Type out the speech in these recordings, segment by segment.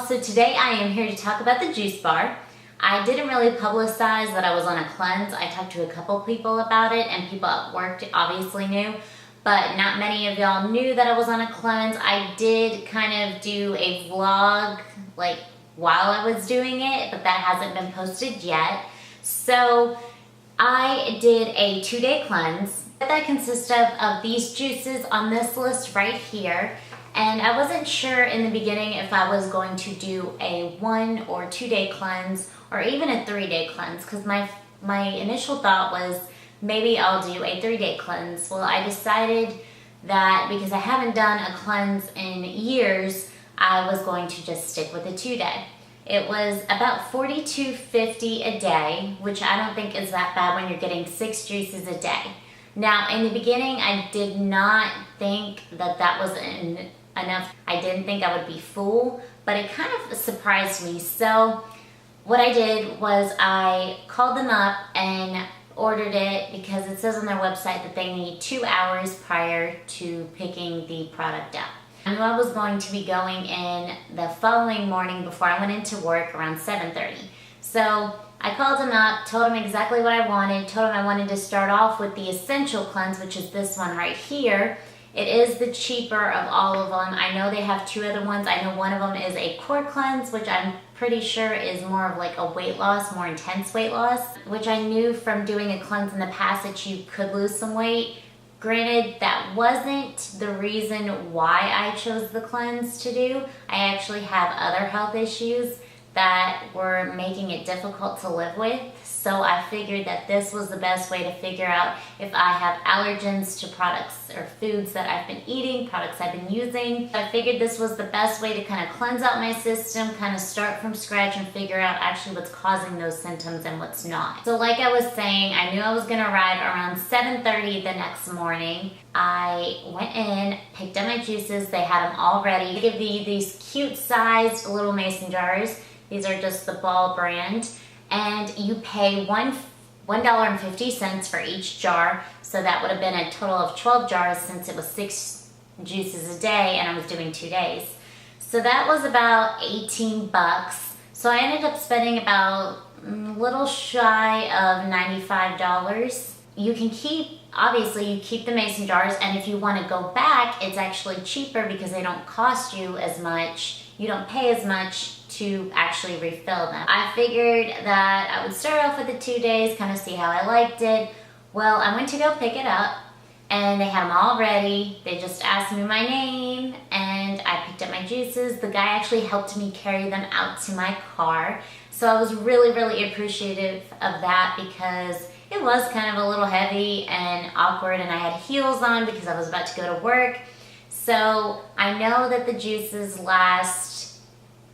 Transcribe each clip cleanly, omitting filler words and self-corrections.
So today I am here to talk about the juice bar. I didn't really publicize that I was on a cleanse. I talked to a couple people about it, and people at work obviously knew, but not many of y'all knew that I was on a cleanse. I did kind of do a vlog like while I was doing it, but that hasn't been posted yet. So I did a 2-day cleanse. That consists of these juices on this list right here. And I wasn't sure in the beginning if I was going to do a 1 or 2-day cleanse or even a 3-day cleanse, because my initial thought was maybe I'll do a 3-day cleanse. Well, I decided that because I haven't done a cleanse in years, I was going to just stick with a 2-day. It was about $42.50 a day, which I don't think is that bad when you're getting 6 juices a day. Now, in the beginning, I did not think that that was enough. I didn't think I would be full, but it kind of surprised me. So what I did was I called them up and ordered it because it says on their website that they need 2 hours prior to picking the product up. I knew I was going to be going in the following morning before I went into work around 7:30. So I called him up, told him exactly what I wanted, told him I wanted to start off with the essential cleanse, which is this one right here. It is the cheaper of all of them. I know they have 2 other ones. I know one of them is a core cleanse, which I'm pretty sure is more of like a weight loss, more intense weight loss, which I knew from doing a cleanse in the past that you could lose some weight. Granted, that wasn't the reason why I chose the cleanse to do. I actually have other health issues that were making it difficult to live with. So I figured that this was the best way to figure out if I have allergens to products or foods that I've been eating, products I've been using. I figured this was the best way to kind of cleanse out my system, kind of start from scratch and figure out actually what's causing those symptoms and what's not. So like I was saying, I knew I was gonna arrive around 7:30 the next morning. I went in, picked up my juices. They had them all ready. They give you these cute sized little mason jars. These are just the Ball brand. And you pay $1.50 for each jar. So that would have been a total of 12 jars since it was 6 juices a day and I was doing 2 days. So that was about 18 bucks. So I ended up spending about a little shy of $95. You can obviously you keep the mason jars, and if you want to go back, it's actually cheaper because they don't cost you as much. You don't pay as much to actually refill them. I figured that I would start off with the 2 days, kind of see how I liked it. Well, I went to go pick it up and they had them all ready. They just asked me my name and I picked up my juices. The guy actually helped me carry them out to my car. So I was really, really appreciative of that because it was kind of a little heavy and awkward, and I had heels on because I was about to go to work. So I know that the juices last,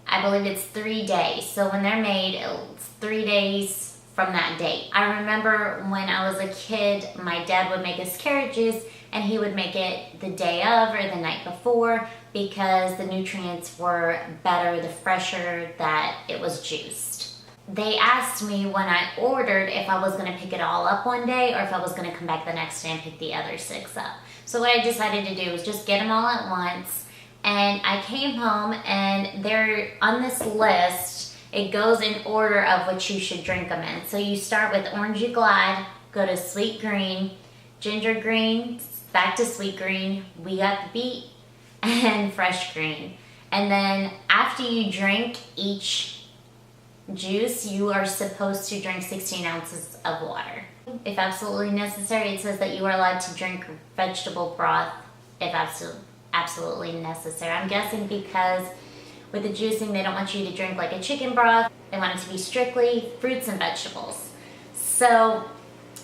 I believe it's 3 days. So when they're made, it's 3 days from that date. I remember when I was a kid, my dad would make us carrot juice and he would make it the day of or the night before because the nutrients were better the fresher that it was juiced. They asked me when I ordered if I was going to pick it all up one day or if I was going to come back the next day and pick the other 6 up. So what I decided to do was just get them all at once. And I came home and they're on this list. It goes in order of what you should drink them in. So you start with Orangey Glide, go to Sweet Green, Ginger Green, back to Sweet Green, We Got the Beet, and Fresh Green. And then after you drink each juice, you are supposed to drink 16 ounces of water. If absolutely necessary, it says that you are allowed to drink vegetable broth if absolutely necessary. I'm guessing because with the juicing, they don't want you to drink like a chicken broth. They want it to be strictly fruits and vegetables. So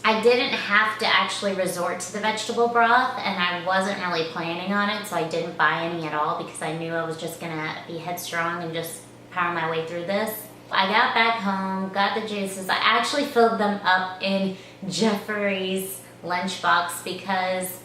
I didn't have to actually resort to the vegetable broth, and I wasn't really planning on it, so I didn't buy any at all because I knew I was just gonna be headstrong and just power my way through this. I got back home, got the juices. I actually filled them up in Jeffrey's lunchbox because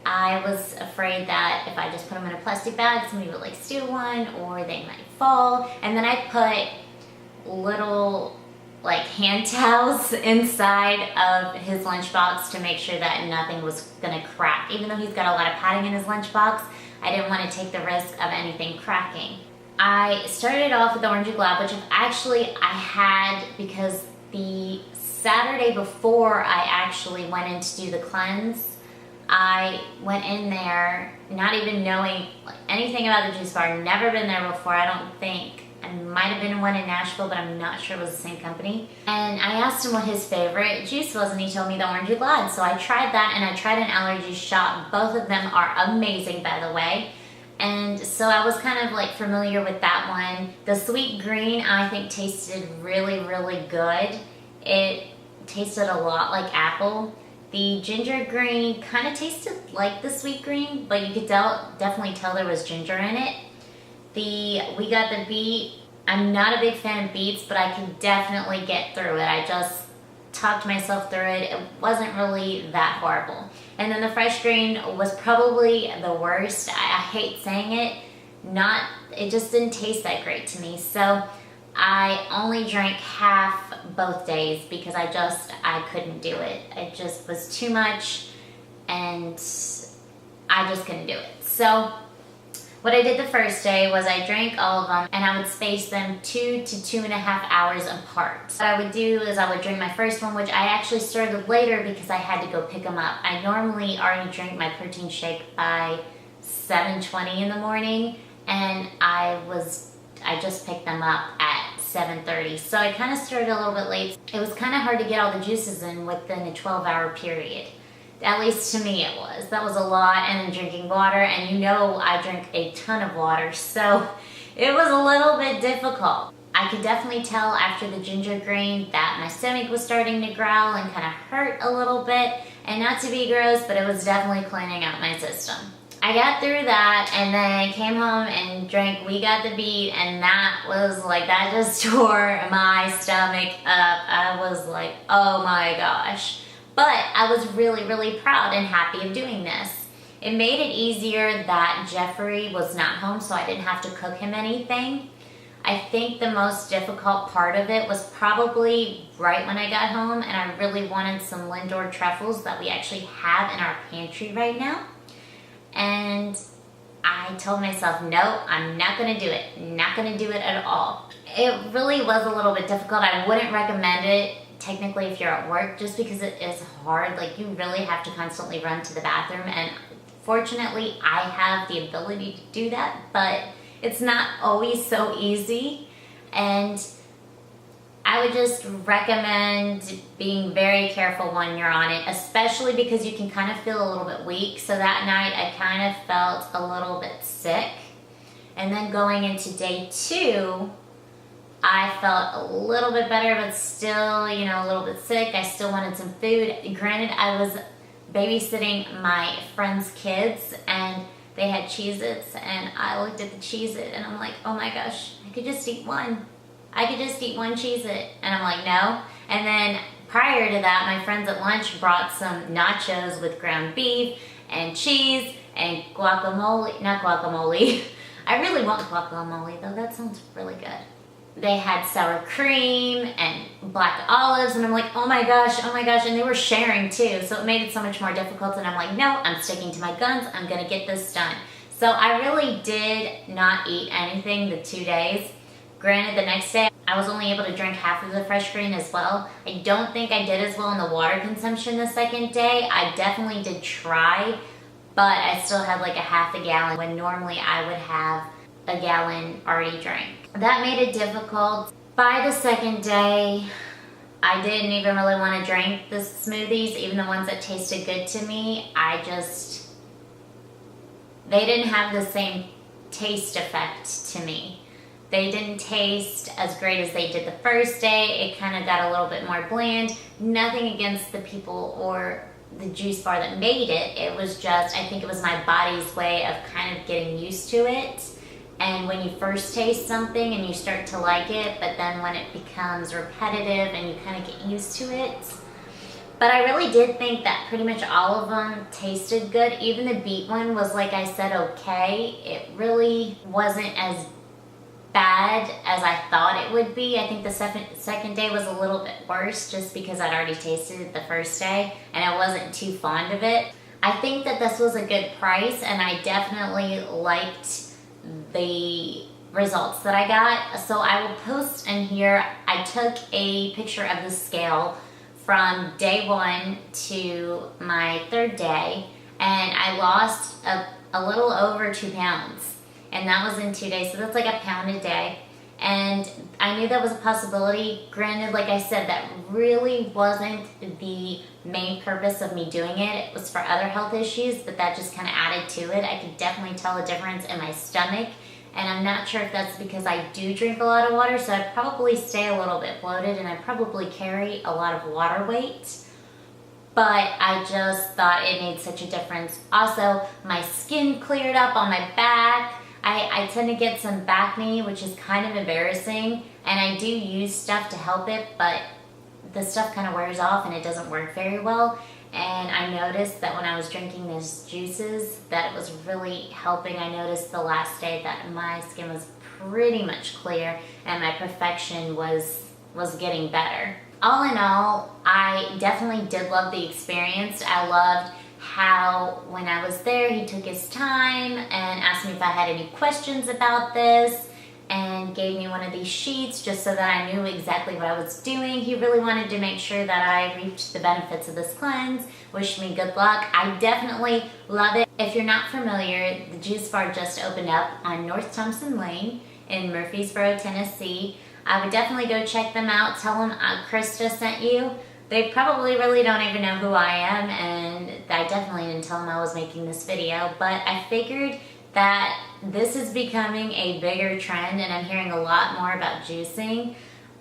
I was afraid that if I just put them in a plastic bag, somebody would like steal one or they might fall. And then I put little like hand towels inside of his lunchbox to make sure that nothing was gonna crack. Even though he's got a lot of padding in his lunchbox, I didn't want to take the risk of anything cracking. I started off with the Orange Glob, which I had because the Saturday before I actually went in to do the cleanse, I went in there not even knowing anything about the juice bar, never been there before, I don't think. I might have been one in Nashville, but I'm not sure it was the same company. And I asked him what his favorite juice was, and he told me the Orange Glad. So I tried that, and I tried an allergy shot. Both of them are amazing, by the way. And so I was kind of like familiar with that one. The sweet green, I think, tasted really, really good. It tasted a lot like apple. The ginger green kind of tasted like the sweet green, but you could definitely tell there was ginger in it. We got the beet. I'm not a big fan of beets, but I can definitely get through it. I just talked myself through it. It wasn't really that horrible. And then the fresh green was probably the worst. I hate saying it. It just didn't taste that great to me. So I only drank half both days because I couldn't do it. It just was too much, and I just couldn't do it. So what I did the first day was I drank all of them, and I would space them 2 to 2.5 hours apart. What I would do is I would drink my first one, which I actually started later because I had to go pick them up. I normally already drink my protein shake by 7:20 in the morning, and I just picked them up at 7:30. So I kind of started a little bit late. It was kind of hard to get all the juices in within a 12-hour period. At least to me it was. That was a lot, and then drinking water, and you know I drink a ton of water, so it was a little bit difficult. I could definitely tell after the ginger green that my stomach was starting to growl and kind of hurt a little bit, and not to be gross, but it was definitely cleaning out my system. I got through that, and then I came home and drank We Got the Beat, and that just tore my stomach up. I was like, oh my gosh. But I was really, really proud and happy of doing this. It made it easier that Jeffrey was not home, so I didn't have to cook him anything. I think the most difficult part of it was probably right when I got home, and I really wanted some Lindor truffles that we actually have in our pantry right now. And I told myself, no, I'm not gonna do it. Not gonna do it at all. It really was a little bit difficult. I wouldn't recommend it technically if you're at work, just because it is hard. Like, you really have to constantly run to the bathroom, and fortunately I have the ability to do that, but it's not always so easy. And I would just recommend being very careful when you're on it, especially because you can kind of feel a little bit weak. So that night I kind of felt a little bit sick, and then going into day 2 I felt a little bit better, but still, a little bit sick. I still wanted some food. Granted, I was babysitting my friend's kids, and they had Cheez-Its, and I looked at the Cheez-It, and I'm like, oh my gosh, I could just eat one. I could just eat one Cheez-It. And I'm like, no. And then prior to that, my friends at lunch brought some nachos with ground beef and cheese and guacamole. Not guacamole. I really want guacamole, though. That sounds really good. They had sour cream and black olives, and I'm like, oh my gosh, and they were sharing too, so it made it so much more difficult, and I'm like, no, I'm sticking to my guns, I'm gonna get this done. So I really did not eat anything the 2 days. Granted, the next day, I was only able to drink half of the fresh green as well. I don't think I did as well in the water consumption the second day. I definitely did try, but I still had like a half a gallon when normally I would have a gallon already drank. That made it difficult. By the second day, I didn't even really want to drink the smoothies, even the ones that tasted good to me. They didn't have the same taste effect to me. They didn't taste as great as they did the first day. It kind of got a little bit more bland. Nothing against the people or the juice bar that made it. It was just, I think it was my body's way of kind of getting used to it. And when you first taste something and you start to like it, but then when it becomes repetitive and you kind of get used to it. But I really did think that pretty much all of them tasted good. Even the beet one was, like I said, okay. It really wasn't as bad as I thought it would be. I think the second day was a little bit worse just because I'd already tasted it the first day and I wasn't too fond of it. I think that this was a good price, and I definitely liked the results that I got. So I will post in here. I took a picture of the scale from day 1 to my 3rd day, and I lost a little over 2 pounds, and that was in 2 days. So that's like a pound a day. And I knew that was a possibility. Granted, like I said, that really wasn't the main purpose of me doing it. It was for other health issues, but that just kind of added to it. I could definitely tell a difference in my stomach, and I'm not sure if that's because I do drink a lot of water, so I probably stay a little bit bloated, and I probably carry a lot of water weight. But I just thought it made such a difference. Also, my skin cleared up on my back. I tend to get some back knee, which is kind of embarrassing, and I do use stuff to help it, but the stuff kind of wears off and it doesn't work very well. And I noticed that when I was drinking these juices that it was really helping. I noticed the last day that my skin was pretty much clear and my perfection was getting better. All in all, I definitely did love the experience. I loved how when I was there, he took his time and asked me if I had any questions about this and gave me one of these sheets just so that I knew exactly what I was doing. He really wanted to make sure that I reaped the benefits of this cleanse, wished me good luck. I definitely love it. If you're not familiar, the juice bar just opened up on North Thompson Lane in Murfreesboro, Tennessee. I would definitely go check them out. Tell them Christa sent you. They probably really don't even know who I am, and I definitely didn't tell them I was making this video, but I figured that this is becoming a bigger trend and I'm hearing a lot more about juicing.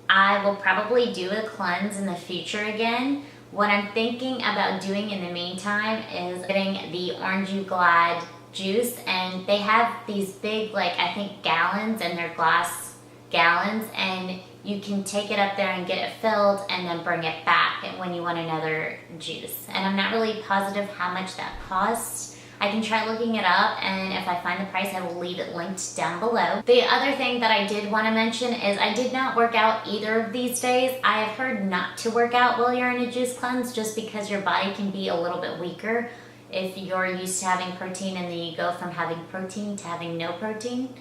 I will probably do a cleanse in the future again. What I'm thinking about doing in the meantime is getting the Orangey Glad juice, and they have these big, like, I think gallons, and they're glass gallons, and you can take it up there and get it filled and then bring it back when you want another juice. And I'm not really positive how much that costs. I can try looking it up, and if I find the price, I will leave it linked down below. The other thing that I did want to mention is I did not work out either of these days. I have heard not to work out while you're in a juice cleanse just because your body can be a little bit weaker if you're used to having protein and then you go from having protein to having no protein.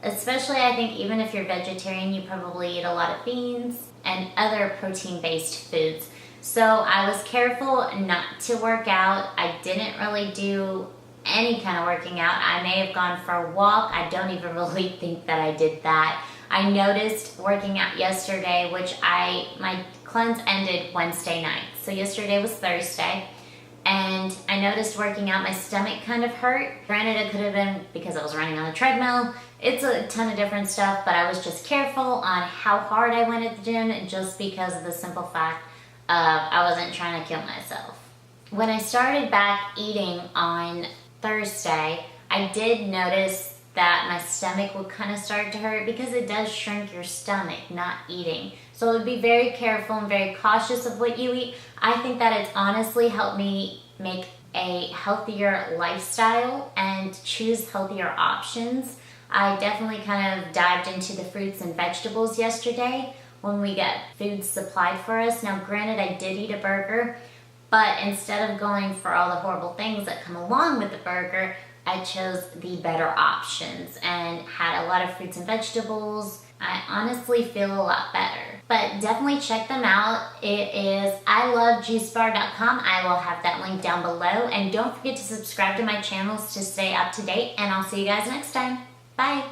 Especially, I think, even if you're vegetarian, you probably eat a lot of beans and other protein-based foods. So I was careful not to work out. I didn't really do any kind of working out. I may have gone for a walk. I don't even really think that I did that. I noticed working out yesterday, which my cleanse ended Wednesday night. So yesterday was Thursday. And I noticed working out, my stomach kind of hurt. Granted, it could have been because I was running on the treadmill. It's a ton of different stuff, but I was just careful on how hard I went at the gym just because of the simple fact of I wasn't trying to kill myself. When I started back eating on Thursday, I did notice that my stomach would kind of start to hurt because it does shrink your stomach, not eating. So I would be very careful and very cautious of what you eat. I think that it's honestly helped me make a healthier lifestyle and choose healthier options. I definitely kind of dived into the fruits and vegetables yesterday when we get food supplied for us. Now granted, I did eat a burger, but instead of going for all the horrible things that come along with the burger, I chose the better options and had a lot of fruits and vegetables. I honestly feel a lot better. But definitely check them out. It is ilovejuicebar.com. I will have that link down below. And don't forget to subscribe to my channels to stay up to date. And I'll see you guys next time. Bye.